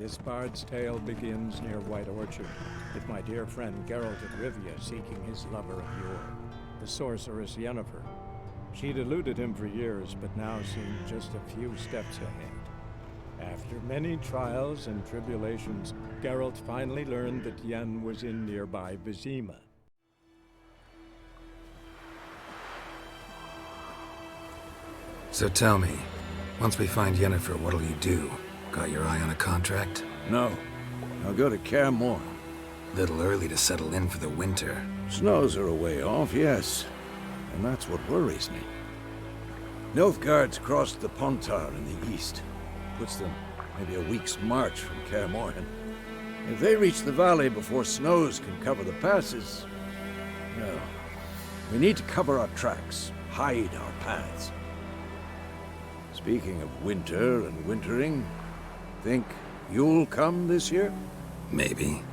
This bard's tale begins near White Orchard, with my dear friend Geralt of Rivia seeking his lover of yore, the sorceress Yennefer. She'd eluded him for years, but now seemed just a few steps ahead. After many trials and tribulations, Geralt finally learned that Yen was in nearby Vizima. So tell me, once we find Yennefer, what'll you do? Got your eye on a contract? No. I'll go to Kaer Morhen. Little early to settle in for the winter. Snows are a way off, yes. And that's what worries me. Nilfgaard's crossed the Pontar in the east. Puts them maybe a week's march from Kaer Morhen. If they reach the valley before snows can cover the passes... well, we need to cover our tracks, hide our paths. Speaking of winter and wintering, think you'll come this year? Maybe.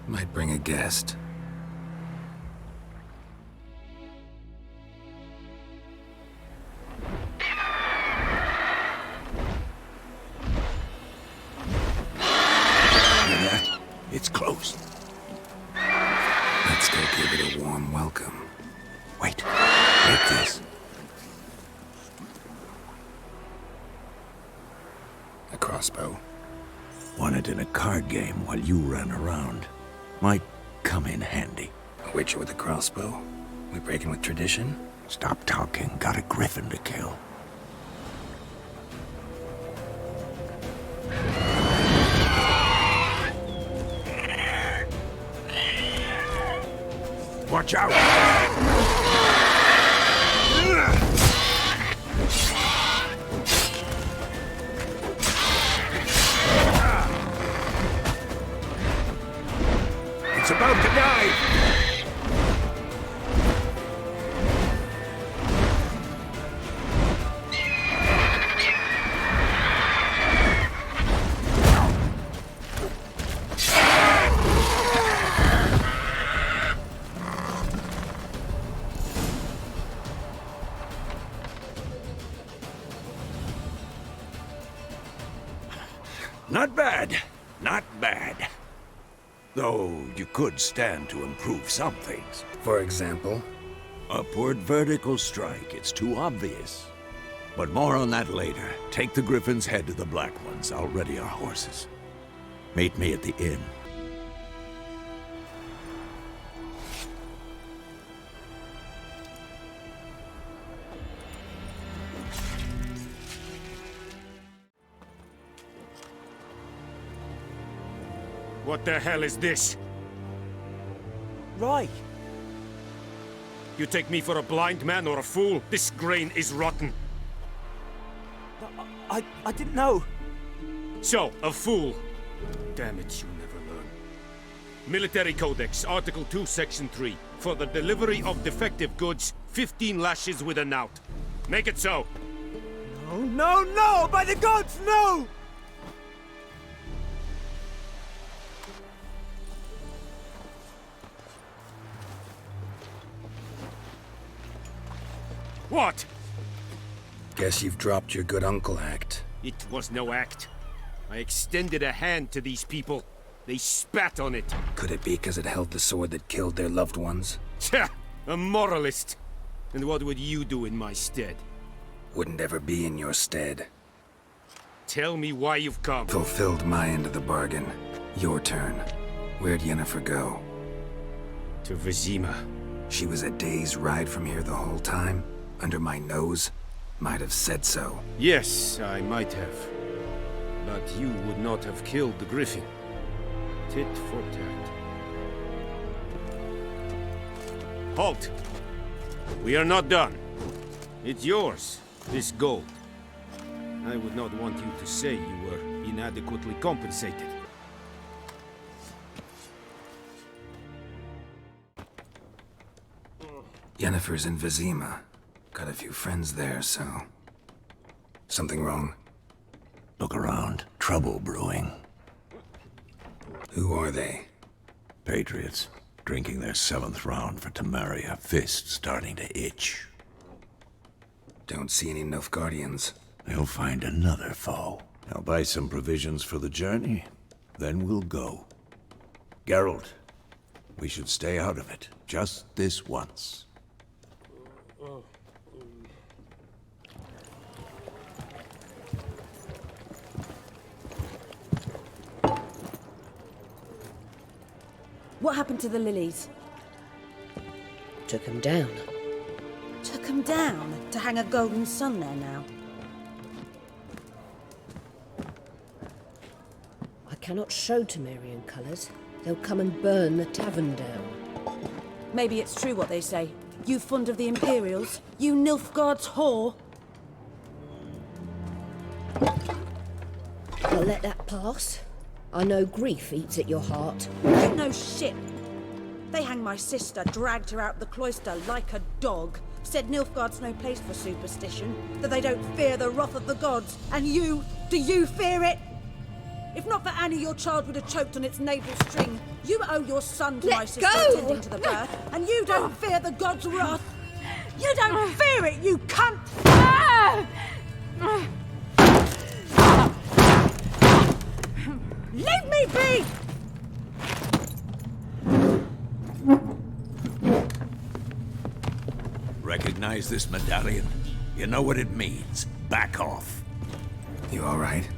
Might bring a guest. It's close. Let's go give it a warm welcome. Wait. Take this. A crossbow. Won it in a card game while you ran around. Might come in handy. A witcher with a crossbow? We breaking with tradition? Stop talking. Got a griffin to kill. Watch out! It's about to die! Not bad. Not bad. Though you could stand to improve some things. For example? Upward vertical strike. It's too obvious. But more on that later. Take the Griffin's head to the Black Ones. I'll ready our horses. Meet me at the inn. What the hell is this? Right. You take me for a blind man or a fool? This grain is rotten. I didn't know. So, a fool. Damn it, you never learn. Military Codex, Article 2, Section 3. For the delivery of defective goods, 15 lashes with a knout. Make it so. No, no, no! By the gods, no! What? Guess you've dropped your good uncle act. It was no act. I extended a hand to these people. They spat on it. Could it be because it held the sword that killed their loved ones? Tja! A moralist. And what would you do in my stead? Wouldn't ever be in your stead. Tell me why you've come. Fulfilled my end of the bargain. Your turn. Where'd Yennefer go? To Vizima. She was a day's ride from here the whole time? Under my nose? Might have said so. Yes, I might have. But you would not have killed the Griffin. Tit for tat. Halt! We are not done. It's yours, this gold. I would not want you to say you were inadequately compensated. Yennefer's in Vizima. Got a few friends there, so... Something wrong? Look around. Trouble brewing. Who are they? Patriots. Drinking their 7th round for Temeria. Fist starting to itch. Don't see any Nilfgaardians. They'll find another foe. I'll buy some provisions for the journey, then we'll go. Geralt, we should stay out of it, just this once. What happened to the lilies? Took him down. Took them down to hang a golden sun there now. I cannot show Temerian colours. They'll come and burn the tavern down. Maybe it's true what they say. You fond of the Imperials? You Nilfgaard's whore? I'll let that pass. I know grief eats at your heart. You know shit. They hanged my sister, dragged her out the cloister like a dog. Said Nilfgaard's no place for superstition, that they don't fear the wrath of the gods. And you, do you fear it? If not for Annie, your child would have choked on its navel string. You owe your son to Let my sister go! attending to the birth, and you don't fear the gods' wrath. You don't fear it, you cunt! Leave me be! Recognize this medallion? You know what it means. Back off. You all right?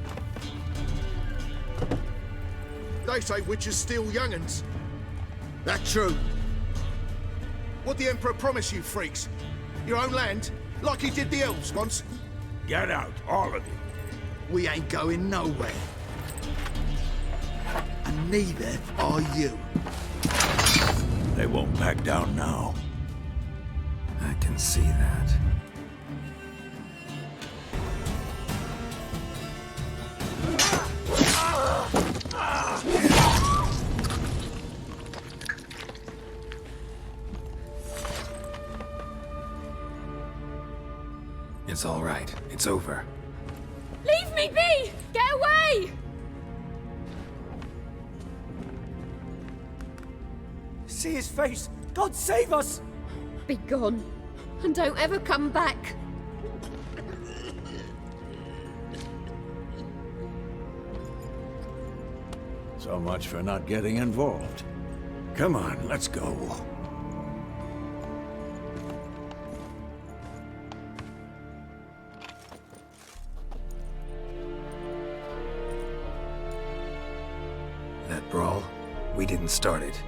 They say witches steal young'uns. That true? What the Emperor promise you, freaks? Your own land? Like he did the elves once? Get out, all of you. We ain't going nowhere. And neither are you. They won't back down now. I can see that. It's all right. It's over. Leave me be! Get away! See his face! God save us! Be gone. And don't ever come back. So much for not getting involved. Come on, let's go. That brawl, we didn't start it.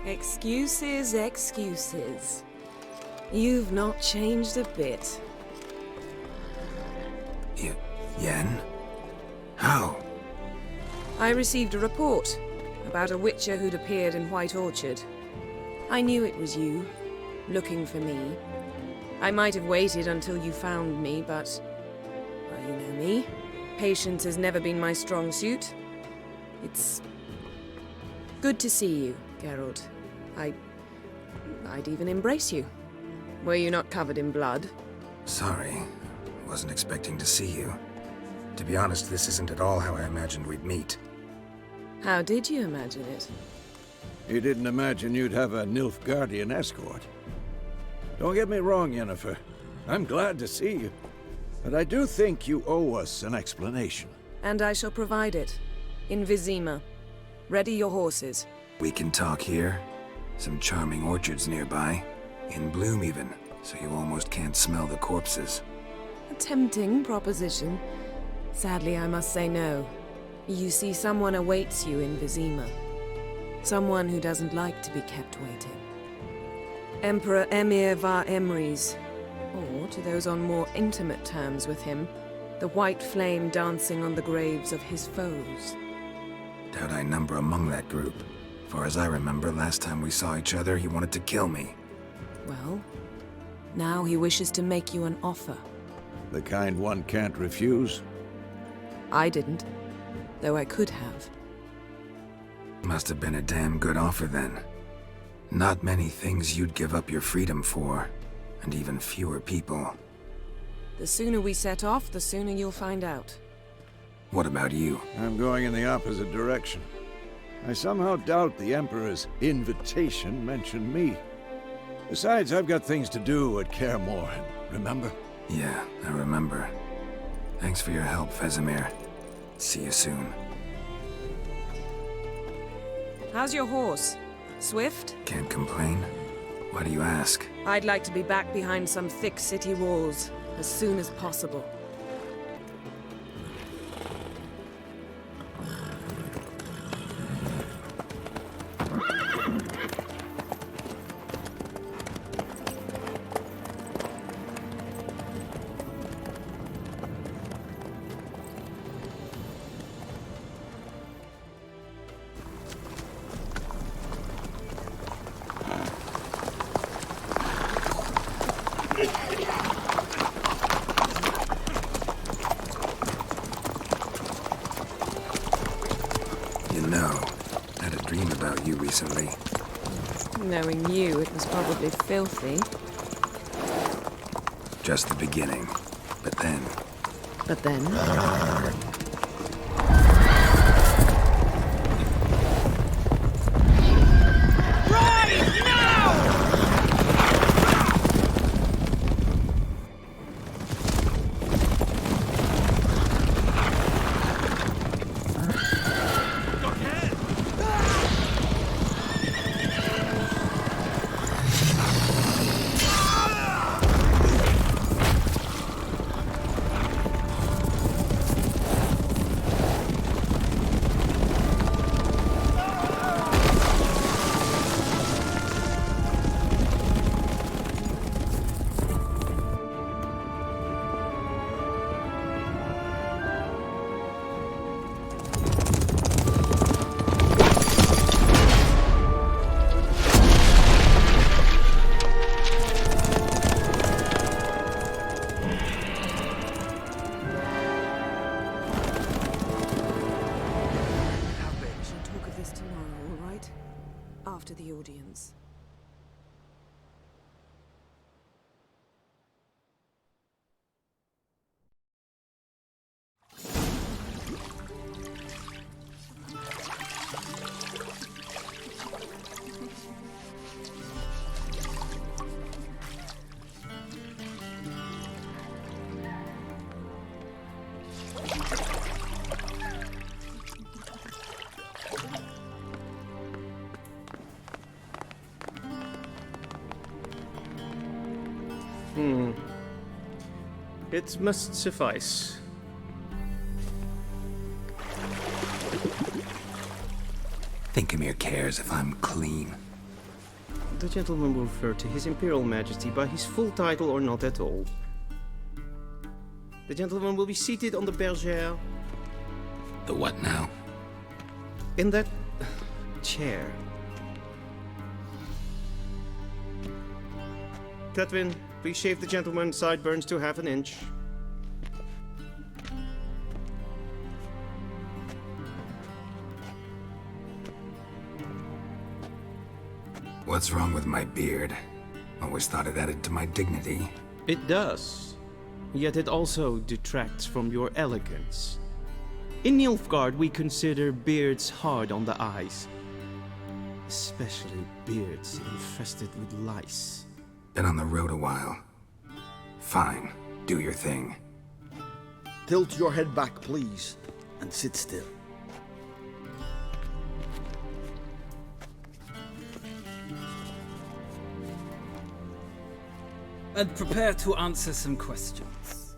Excuses, excuses. You've not changed a bit. Yen? How? I received a report about a witcher who'd appeared in White Orchard. I knew it was you, looking for me. I might have waited until you found me, but... well, you know me. Patience has never been my strong suit. It's... good to see you, Geralt. I'd even embrace you. Were you not covered in blood? Sorry. Wasn't expecting to see you. To be honest, this isn't at all how I imagined we'd meet. How did you imagine it? You didn't imagine you'd have a Nilfgaardian escort. Don't get me wrong, Yennefer. I'm glad to see you. But I do think you owe us an explanation. And I shall provide it. In Vizima. Ready your horses. We can talk here. Some charming orchards nearby. In bloom even, so you almost can't smell the corpses. A tempting proposition. Sadly, I must say no. You see, someone awaits you in Vizima. Someone who doesn't like to be kept waiting. Emperor Emir var Emrys. Or, to those on more intimate terms with him, the white flame dancing on the graves of his foes. Doubt I number among that group. Far as I remember, last time we saw each other, he wanted to kill me. Well, now he wishes to make you an offer. The kind one can't refuse. I didn't, though I could have. Must have been a damn good offer then. Not many things you'd give up your freedom for, and even fewer people. The sooner we set off, the sooner you'll find out. What about you? I'm going in the opposite direction. I somehow doubt the Emperor's invitation mentioned me. Besides, I've got things to do at Kaer Morhen, remember? Yeah, I remember. Thanks for your help, Vesemir. See you soon. How's your horse? Swift? Can't complain. Why do you ask? I'd like to be back behind some thick city walls as soon as possible. You know, I had a dream about you recently. Knowing you, it was probably filthy. Just the beginning. But then... But then... After the audience. It must suffice. Thinkamir cares if I'm clean. The gentleman will refer to His Imperial Majesty by his full title or not at all. The gentleman will be seated on the bergère. The what now? In that chair. Cletwin, please shave the gentleman's sideburns to ½ an inch. What's wrong with my beard? Always thought it added to my dignity. It does. Yet it also detracts from your elegance. In Nilfgaard, we consider beards hard on the eyes. Especially beards infested with lice. Been on the road a while. Fine. Do your thing. Tilt your head back, please, and sit still. And prepare to answer some questions.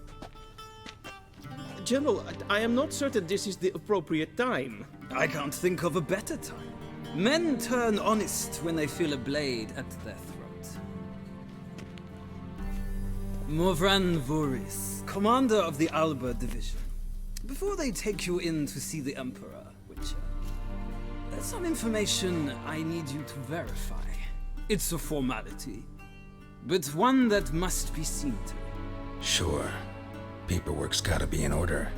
General, I am not certain this is the appropriate time. I can't think of a better time. Men turn honest when they feel a blade at their throat. Morvran Vuris, commander of the Alba Division. Before they take you in to see the Emperor, Witcher, there's some information I need you to verify. It's a formality, but one that must be seen to. Sure. Paperwork's gotta be in order.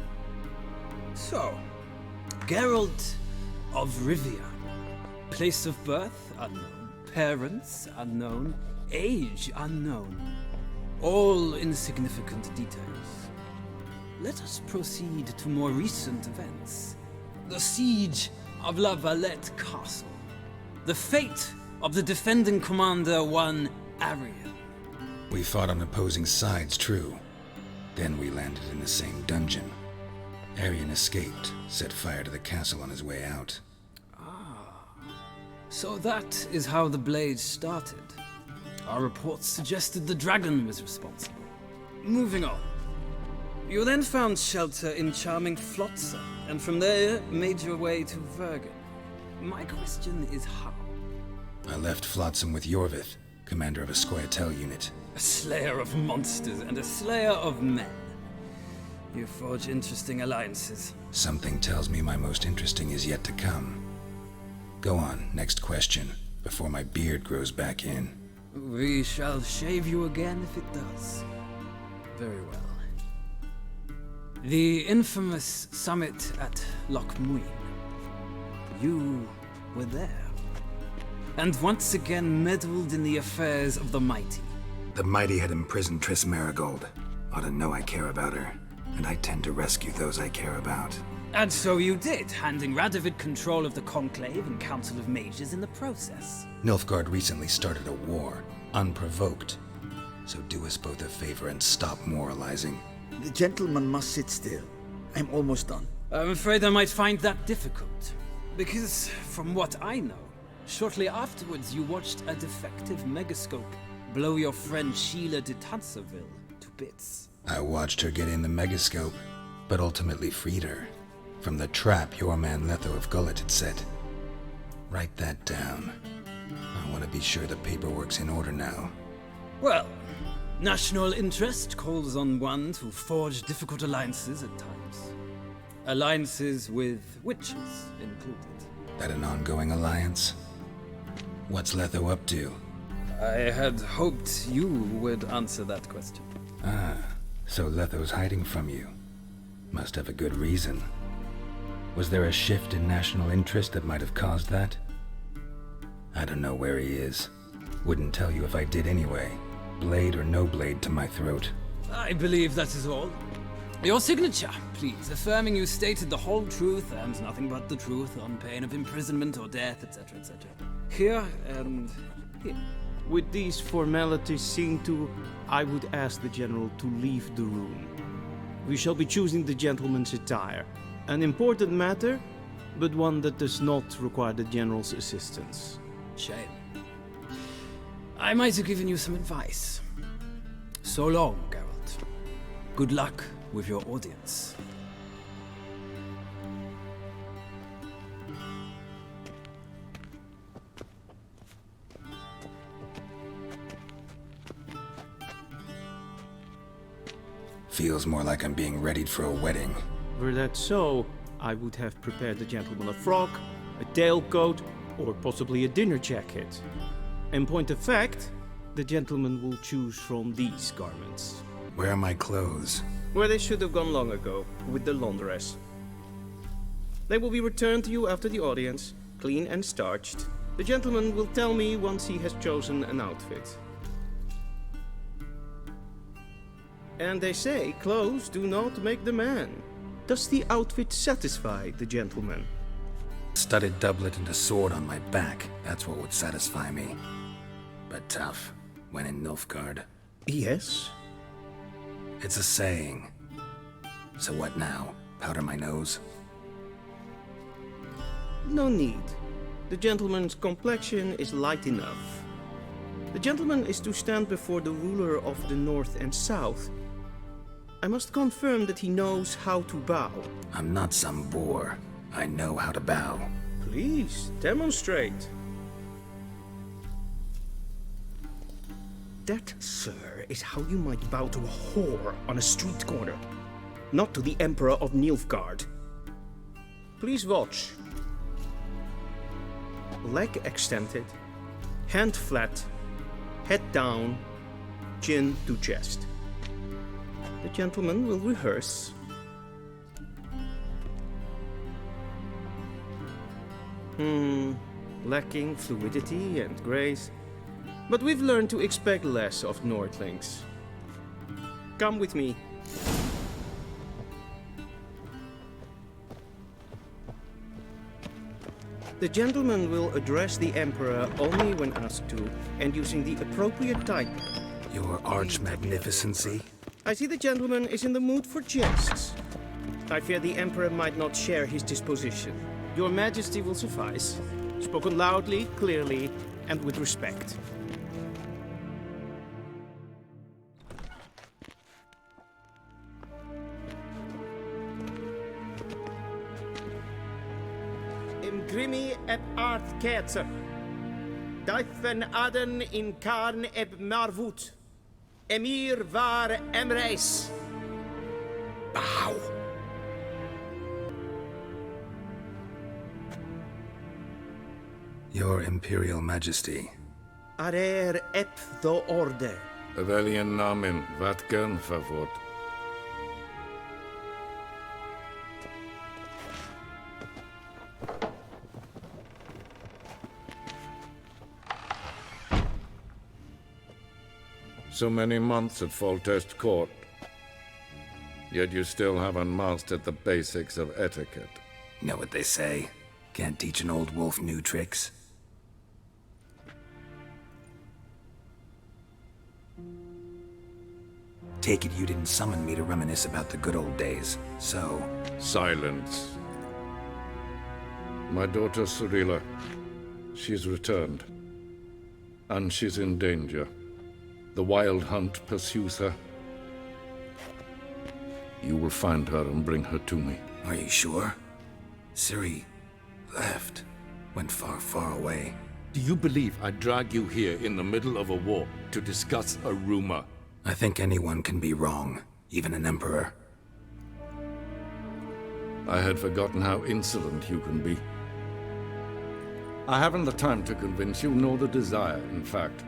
So, Geralt of Rivia. Place of birth unknown. Parents unknown. Age unknown. All insignificant details. Let us proceed to more recent events. The siege of La Valette Castle. The fate of the defending commander, one Arian. We fought on opposing sides, true. Then we landed in the same dungeon. Arian escaped, set fire to the castle on his way out. So that is how the Blade started. Our reports suggested the dragon was responsible. Moving on. You then found shelter in charming Flotsam, and from there made your way to Vergen. My question is how? I left Flotsam with Yorvith, commander of a Scoia'tael unit. A slayer of monsters and a slayer of men. You forge interesting alliances. Something tells me my most interesting is yet to come. Go on, next question, before my beard grows back in. We shall shave you again if it does. Very well. The infamous summit at Loch Muin. You were there. And once again meddled in the affairs of the mighty. The mighty had imprisoned Triss Marigold. Ought to know I care about her, and I tend to rescue those I care about. And so you did, handing Radovid control of the Conclave and Council of Mages in the process. Nilfgaard recently started a war, unprovoked. So do us both a favor and stop moralizing. The gentleman must sit still. I'm almost done. I'm afraid I might find that difficult. Because, from what I know, shortly afterwards you watched a defective megascope blow your friend Sheila de Tanserville to bits. I watched her get in the megascope, but ultimately freed her from the trap your man Letho of Gullet had set. Write that down. I want to be sure the paperwork's in order now. Well, national interest calls on one to forge difficult alliances at times. Alliances with witches included. That an ongoing alliance? What's Letho up to? I had hoped you would answer that question. Ah, so Letho's hiding from you. Must have a good reason. Was there a shift in national interest that might have caused that? I don't know where he is. Wouldn't tell you if I did anyway. Blade or no blade to my throat. I believe that is all. Your signature, please, affirming you stated the whole truth and nothing but the truth on pain of imprisonment or death, etc., etc. Here and here. With these formalities seen to, I would ask the General to leave the room. We shall be choosing the gentleman's attire. An important matter, but one that does not require the General's assistance. Shame. I might have given you some advice. So long, Geralt. Good luck with your audience. Feels more like I'm being readied for a wedding. Were that so, I would have prepared the gentleman a frock, a tailcoat, or possibly a dinner jacket. In point of fact, the gentleman will choose from these garments. Where are my clothes? Where they should have gone long ago, with the laundress. They will be returned to you after the audience, clean and starched. The gentleman will tell me once he has chosen an outfit. And they say clothes do not make the man. Does the outfit satisfy the gentleman? Studded doublet and a sword on my back. That's what would satisfy me. But tough, when in Nilfgaard. Yes? It's a saying. So what now? Powder my nose? No need. The gentleman's complexion is light enough. The gentleman is to stand before the ruler of the North and South. I must confirm that he knows how to bow. I'm not some boor. I know how to bow. Please, demonstrate. That, sir, is how you might bow to a whore on a street corner, not to the Emperor of Nilfgaard. Please watch. Leg extended, hand flat, head down, chin to chest. The gentleman will rehearse. Lacking fluidity and grace. But we've learned to expect less of Nordlings. Come with me. The gentleman will address the Emperor only when asked to, and using the appropriate title. Your arch-magnificency? I see the gentleman is in the mood for jests. I fear the Emperor might not share his disposition. Your Majesty will suffice. Spoken loudly, clearly, and with respect. Imgrimi eb art ketzer. Daifen aden in karn eb marvut. Emir var emreis. Bow! Your Imperial Majesty. Arer ep do orde. Rebellion namen, vatgen favort. So many months at Foltest Court, yet you still haven't mastered the basics of etiquette. Know what they say? Can't teach an old wolf new tricks. Take it you didn't summon me to reminisce about the good old days, so... Silence. My daughter Cirilla, she's returned. And she's in danger. The Wild Hunt pursues her. You will find her and bring her to me. Are you sure? Ciri left. Went far, far away. Do you believe I'd drag you here in the middle of a war to discuss a rumor? I think anyone can be wrong, even an emperor. I had forgotten how insolent you can be. I haven't the time to convince you, nor the desire, in fact.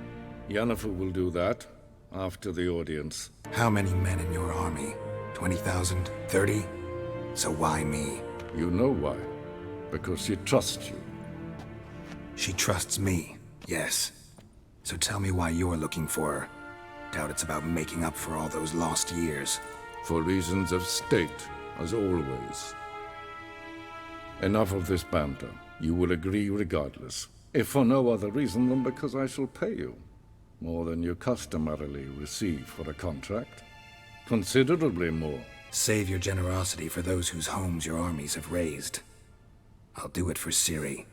Yennefer will do that after the audience. How many men in your army? 20,000? 30? So why me? You know why. Because she trusts you. She trusts me, yes. So tell me why you're looking for her. Doubt it's about making up for all those lost years. For reasons of state, as always. Enough of this banter. You will agree regardless. If for no other reason than because I shall pay you. More than you customarily receive for a contract. Considerably more. Save your generosity for those whose homes your armies have razed. I'll do it for Ciri,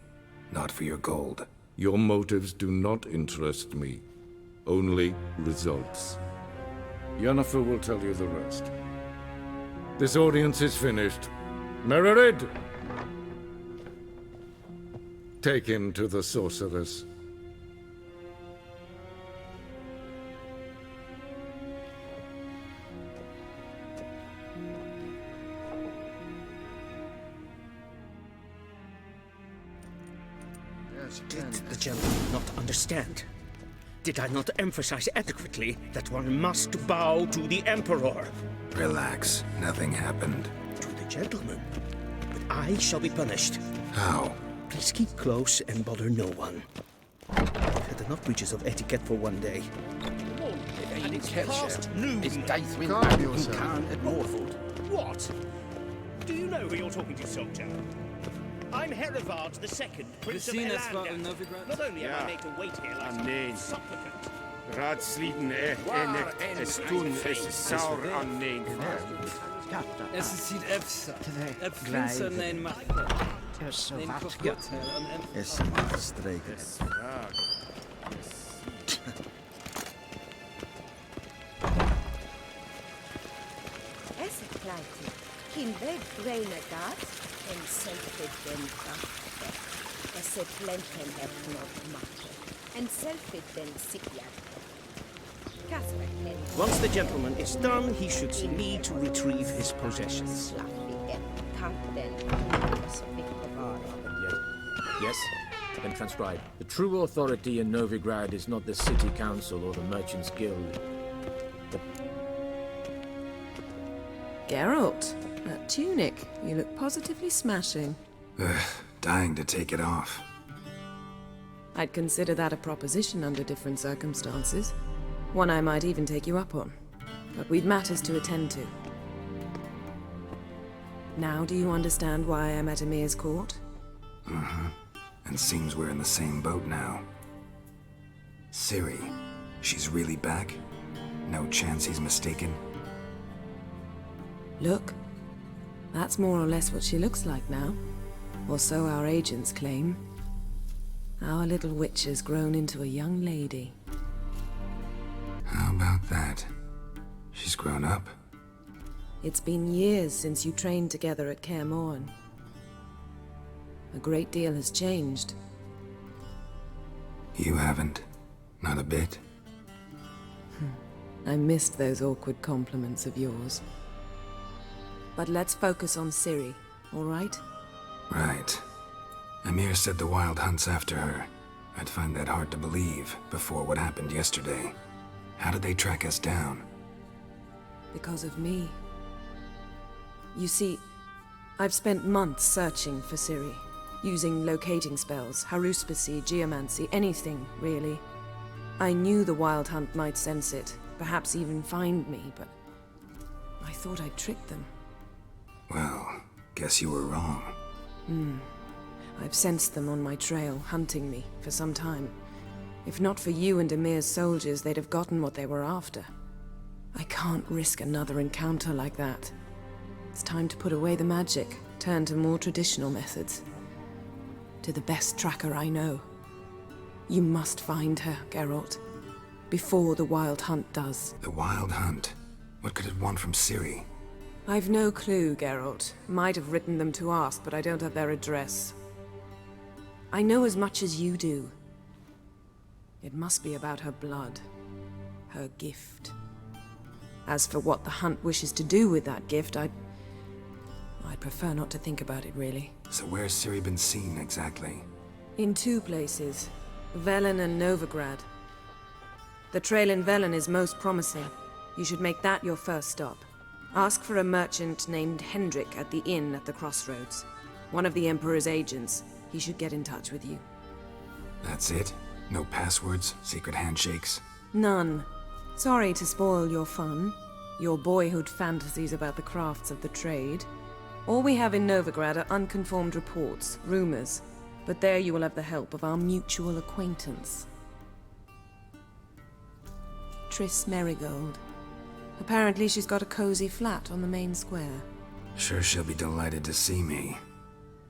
not for your gold. Your motives do not interest me. Only results. Yennefer will tell you the rest. This audience is finished. Mererid! Take him to the sorceress. Did the gentleman not understand? Did I not emphasize adequately that one must bow to the Emperor? Relax, nothing happened. To the gentleman. But I shall be punished. How? Please keep close and bother no one. I've had enough breaches of etiquette for one day. And it's past noon. It's Daithwin Khan at Morford. What? Do you know who you're talking to, soldier? I'm Herivard II, Prince of Elander. Not only am I made to wait here like some supplicant. Raadsliden echt estun es saur anneen. Es ziet Epsa. Epflinser nein macht. Nein verflucht Es macht streken. Es kleidje. Geen weg grainer dat. En selfie den krachten. Es plenten heb not makke. En selfie den sikjak. Once the gentleman is done, he should see me to retrieve his possessions. Yes? Then transcribe. The true authority in Novigrad is not the city council or the merchants' guild. Geralt, that tunic. You look positively smashing. Dying to take it off. I'd consider that a proposition under different circumstances. One I might even take you up on. But we've matters to attend to. Now do you understand why I'm at Emir's court? and seems we're in the same boat now. Ciri, she's really back? No chance he's mistaken? Look, that's more or less what she looks like now. Or so our agents claim. Our little witch has grown into a young lady. How about that? She's grown up? It's been years since you trained together at Kaer Morhen. A great deal has changed. You haven't. Not a bit. I missed those awkward compliments of yours. But let's focus on Ciri, all right? Right. Amir said the Wild Hunt's after her. I'd find that hard to believe before what happened yesterday. How did they track us down? Because of me. You see, I've spent months searching for Ciri, using locating spells, haruspicy, geomancy, anything, really. I knew the Wild Hunt might sense it, perhaps even find me, but I thought I'd tricked them. Well, guess you were wrong. I've sensed them on my trail, hunting me, for some time. If not for you and Amir's soldiers, they'd have gotten what they were after. I can't risk another encounter like that. It's time to put away the magic, turn to more traditional methods. To the best tracker I know. You must find her, Geralt. Before the Wild Hunt does. The Wild Hunt? What could it want from Ciri? I've no clue, Geralt. Might have written them to ask, but I don't have their address. I know as much as you do. It must be about her blood. Her gift. As for what the Hunt wishes to do with that gift, I'd prefer not to think about it, really. So where's Ciri been seen, exactly? In two places. Velen and Novigrad. The trail in Velen is most promising. You should make that your first stop. Ask for a merchant named Hendrik at the inn at the crossroads. One of the Emperor's agents. He should get in touch with you. That's it? No passwords? Secret handshakes? None. Sorry to spoil your fun. Your boyhood fantasies about the crafts of the trade. All we have in Novigrad are unconfirmed reports, rumors. But there you will have the help of our mutual acquaintance. Triss Merigold. Apparently she's got a cozy flat on the main square. Sure she'll be delighted to see me.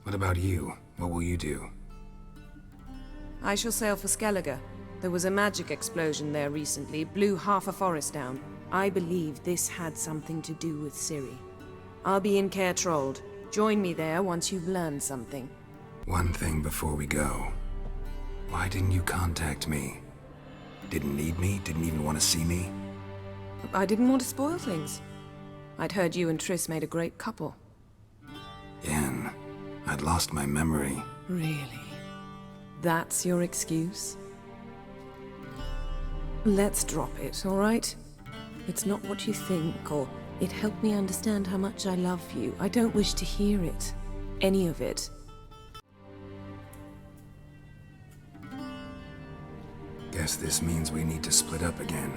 What about you? What will you do? I shall sail for Skellige. There was a magic explosion there recently, blew half a forest down. I believe this had something to do with Ciri. I'll be in Caer Trold. Join me there once you've learned something. One thing before we go. Why didn't you contact me? Didn't need me? Didn't even want to see me? I didn't want to spoil things. I'd heard you and Triss made a great couple. Yen, I'd lost my memory. Really? That's your excuse? Let's drop it, all right? It's not what you think, or it helped me understand how much I love you. I don't wish to hear it. Any of it. Guess this means we need to split up again.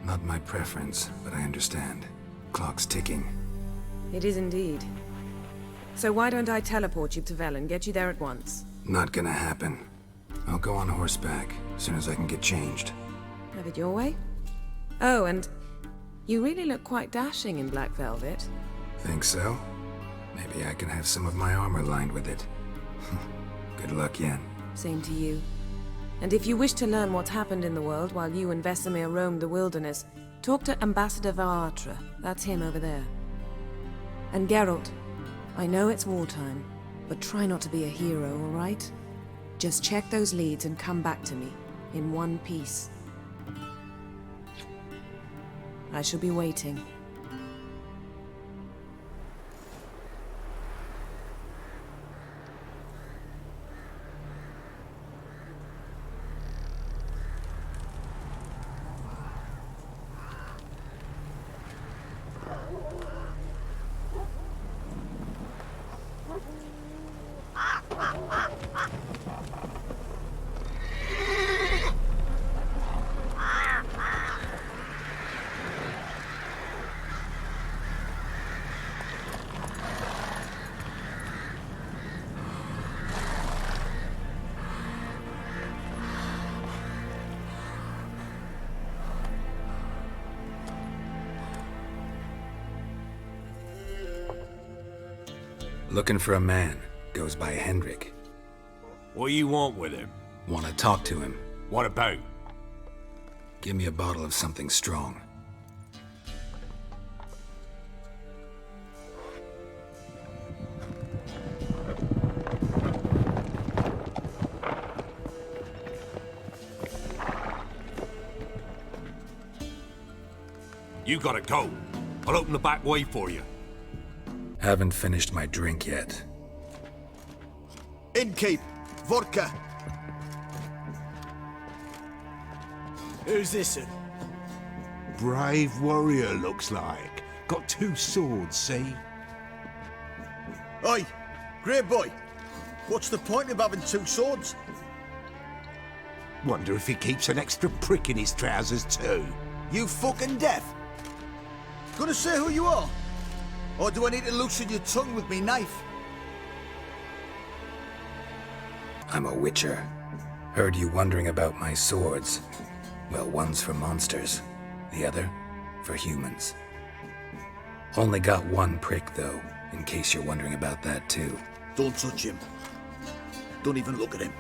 Not my preference, but I understand. Clock's ticking. It is indeed. So why don't I teleport you to Velen, get you there at once? Not gonna happen. I'll go on horseback, as soon as I can get changed. Have it your way? Oh, and you really look quite dashing in black velvet. Think so? Maybe I can have some of my armor lined with it. Good luck, Yen. Same to you. And if you wish to learn what's happened in the world while you and Vesemir roamed the wilderness, talk to Ambassador Varatra. That's him over there. And Geralt, I know it's wartime, but try not to be a hero, all right? Just check those leads and come back to me, in one piece. I shall be waiting. Looking for a man. Goes by Hendrik. What do you want with him? Want to talk to him. What about? Give me a bottle of something strong. You gotta go. I'll open the back way for you. Haven't finished my drink yet. Innkeep, vodka. Who's this'n? Brave warrior, looks like. Got 2 swords, see? Oi, great boy. What's the point of having 2 swords? Wonder if he keeps an extra prick in his trousers too. You fucking deaf? Gonna say who you are? Or do I need to loosen your tongue with me knife? I'm a witcher. Heard you wondering about my swords. Well, one's for monsters, the other for humans. Only got 1 prick, though, in case you're wondering about that, too. Don't touch him. Don't even look at him.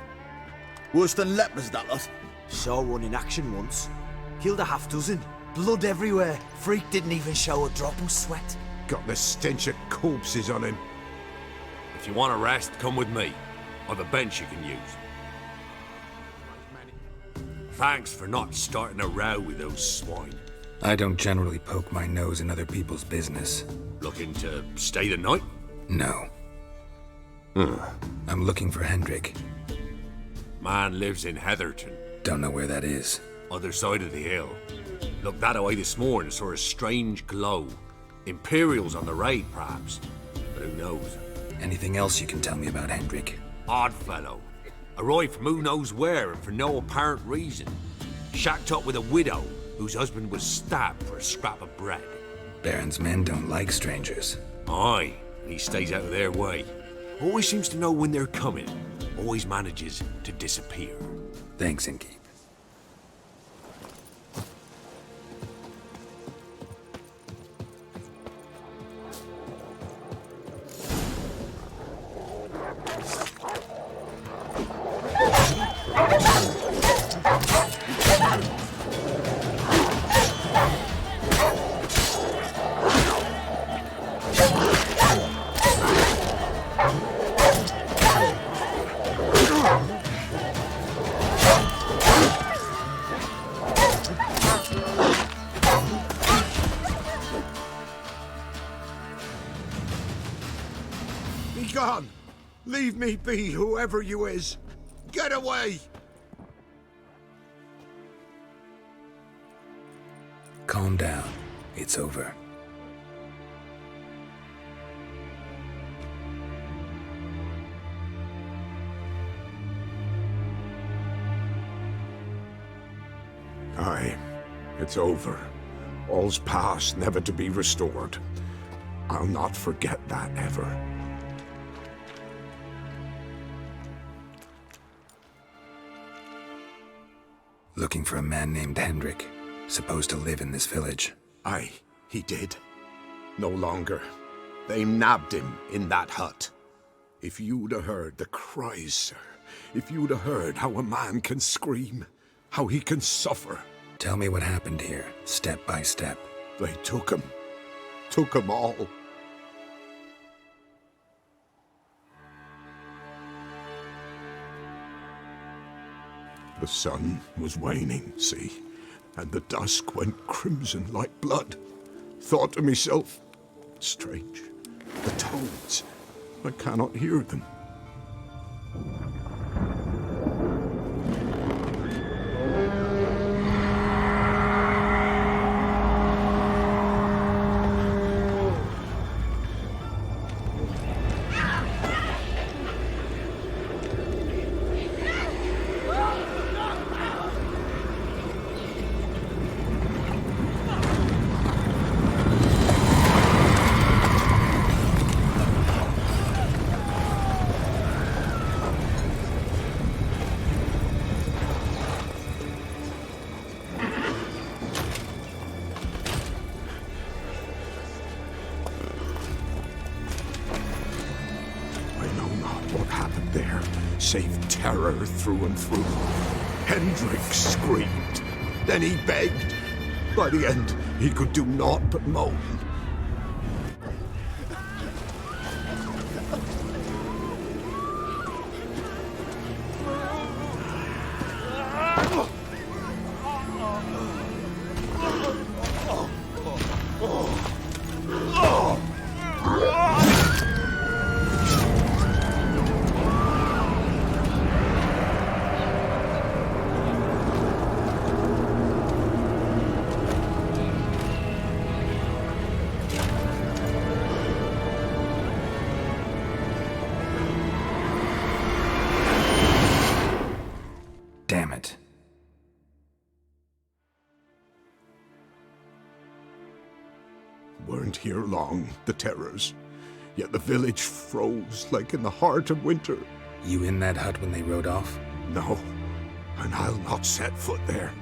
Worse than lepers, that lot. Saw one in action once. Killed a half-dozen. Blood everywhere. Freak didn't even show a drop of sweat. Got the stench of corpses on him. If you want a rest, come with me. I've a bench you can use. Thanks for not starting a row with those swine. I don't generally poke my nose in other people's business. Looking to stay the night? No. I'm looking for Hendrik. Man lives in Heatherton. Don't know where that is. Other side of the hill. Looked that away this morning, saw a strange glow. Imperials on the raid, perhaps. But who knows? Anything else you can tell me about Hendrik? Odd fellow. Arrived from who knows where and for no apparent reason. Shacked up with a widow whose husband was stabbed for a scrap of bread. Baron's men don't like strangers. Aye, and he stays out of their way. Always seems to know when they're coming. Always manages to disappear. Thanks, Inkeep. Be gone! Leave me be, whoever you is! Get away! Calm down. It's over. Aye, it's over. All's past, never to be restored. I'll not forget that ever. Looking for a man named Hendrik, supposed to live in this village. Aye, he did. No longer. They nabbed him in that hut. If you'd have heard the cries, sir, if you'd have heard how a man can scream, how he can suffer. Tell me what happened here, step by step. They took him. Took him all. The sun was waning, see, and the dusk went crimson like blood. Thought to myself, strange, the toads, I cannot hear them. terror through and through. Hendrik screamed. Then he begged. By the end, he could do naught but moan. Damn it. Weren't here long, the terrors. Yet the village froze like in the heart of winter. You in that hut when they rode off? No, and I'll not set foot there.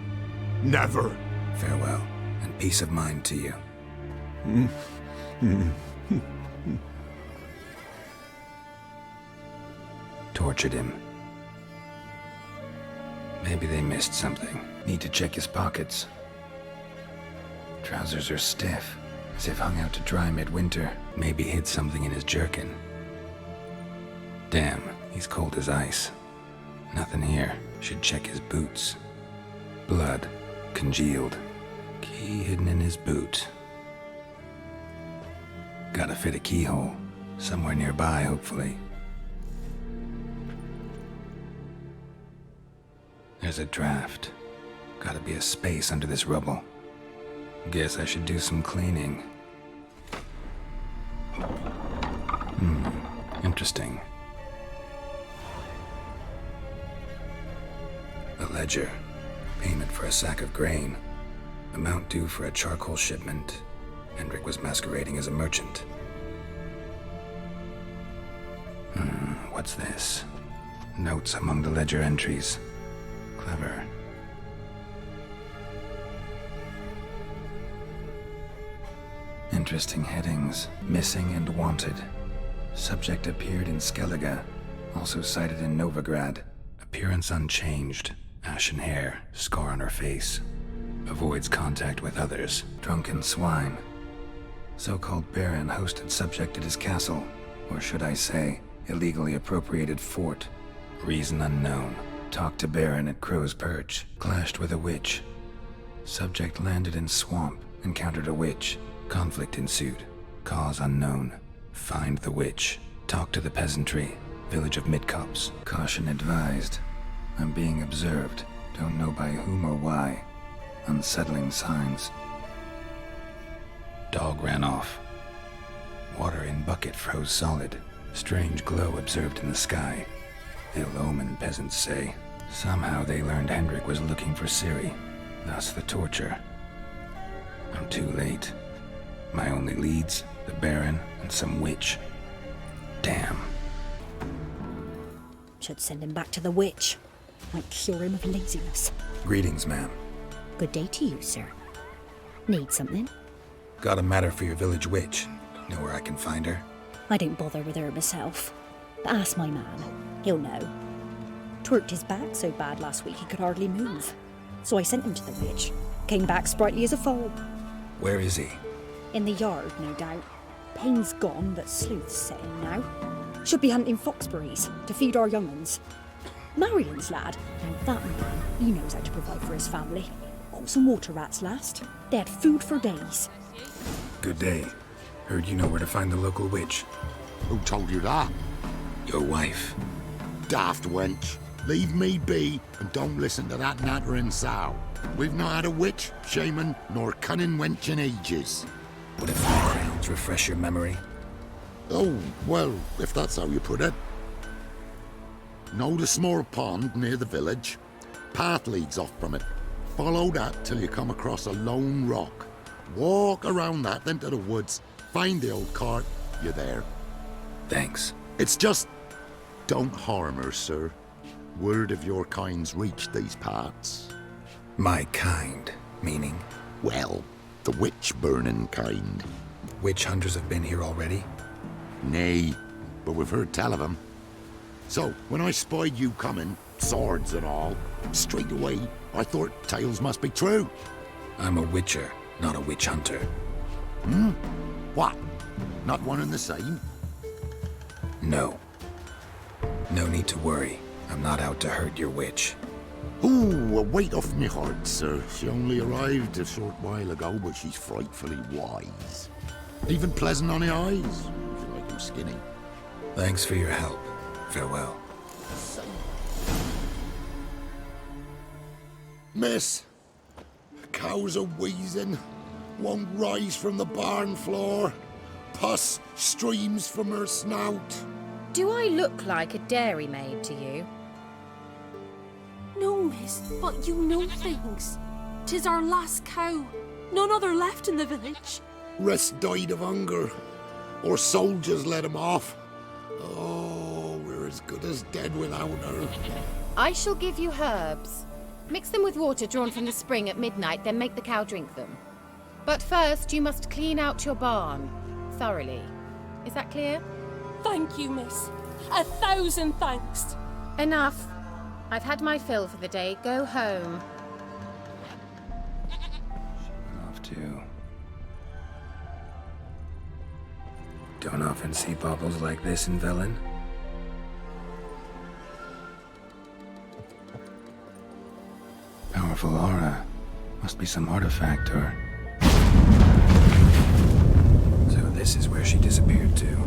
Never. Farewell, and peace of mind to you. Tortured him. Maybe they missed something. Need to check his pockets. Trousers are stiff, as if hung out to dry midwinter. Maybe hid something in his jerkin. Damn, he's cold as ice. Nothing here. Should check his boots. Blood, congealed. Key hidden in his boot. Gotta fit a keyhole. Somewhere nearby, hopefully. There's a draft. Gotta be a space under this rubble. Guess I should do some cleaning. Interesting. A ledger. Payment for a sack of grain. Amount due for a charcoal shipment. Hendrik was masquerading as a merchant. What's this? Notes among the ledger entries. Clever. Interesting headings. Missing and wanted. Subject appeared in Skellige. Also cited in Novigrad. Appearance unchanged. Ashen hair. Scar on her face. Avoids contact with others. Drunken swine. So-called Baron hosted subject at his castle. Or should I say, illegally appropriated fort. Reason unknown. Talked to Baron at Crow's Perch. Clashed with a witch. Subject landed in swamp. Encountered a witch. Conflict ensued. Cause unknown. Find the witch. Talk to the peasantry. Village of Midcops. Caution advised. I'm being observed. Don't know by whom or why. Unsettling signs. Dog ran off. Water in bucket froze solid. Strange glow observed in the sky. Ill omen, peasants say. Somehow they learned Hendrik was looking for Ciri. Thus the torture. I'm too late. My only leads, the Baron and some witch. Damn. Should send him back to the witch. Might cure him of laziness. Greetings, ma'am. Good day to you, sir. Need something? Got a matter for your village witch. Know where I can find her? I don't bother with her myself. But ask my man. He'll know. Twerked his back so bad last week he could hardly move. So I sent him to the witch. Came back sprightly as a foal. Where is he? In the yard, no doubt. Pain's gone, but Sleuth's set in now. Should be hunting foxberries to feed our young uns. Marion's lad. Now that man, he knows how to provide for his family. Got some water rats last. They had food for days. Good day. Heard you know where to find the local witch. Who told you that? Your wife. Daft wench. Leave me be and don't listen to that nattering sow. We've not had a witch, shaman, nor cunning wench in ages. Would a few crowns refresh your memory? Oh, well, if that's how you put it. Know the small pond near the village? Path leads off from it. Follow that till you come across a lone rock. Walk around that, then to the woods. Find the old cart. You're there. Thanks. It's just... don't harm her, sir. Word of your kind's reached these parts. My kind, meaning? Well, the witch-burning kind. Witch hunters have been here already? Nay, but we've heard tell of them. So, when I spied you coming, swords and all, straight away, I thought tales must be true. I'm a witcher, not a witch hunter. Hmm? What? Not one and the same? No. No need to worry. I'm not out to hurt your witch. Ooh, a weight off me heart, sir. She only arrived a short while ago, but she's frightfully wise. Even pleasant on the eyes, if you like them skinny. Thanks for your help. Farewell. Miss, cows are wheezing, won't rise from the barn floor. Pus streams from her snout. Do I look like a dairymaid to you? No, miss, but you know things. 'Tis our last cow. None other left in the village. Rest died of hunger, or soldiers let him off. Oh, we're as good as dead without her. I shall give you herbs. Mix them with water drawn from the spring at midnight, then make the cow drink them. But first, you must clean out your barn thoroughly. Is that clear? Thank you, miss. 1,000 thanks. Enough. I've had my fill for the day. Go home. Off to. Don't often see baubles like this in Velen. Powerful aura. Must be some artifact or... So this is where she disappeared to.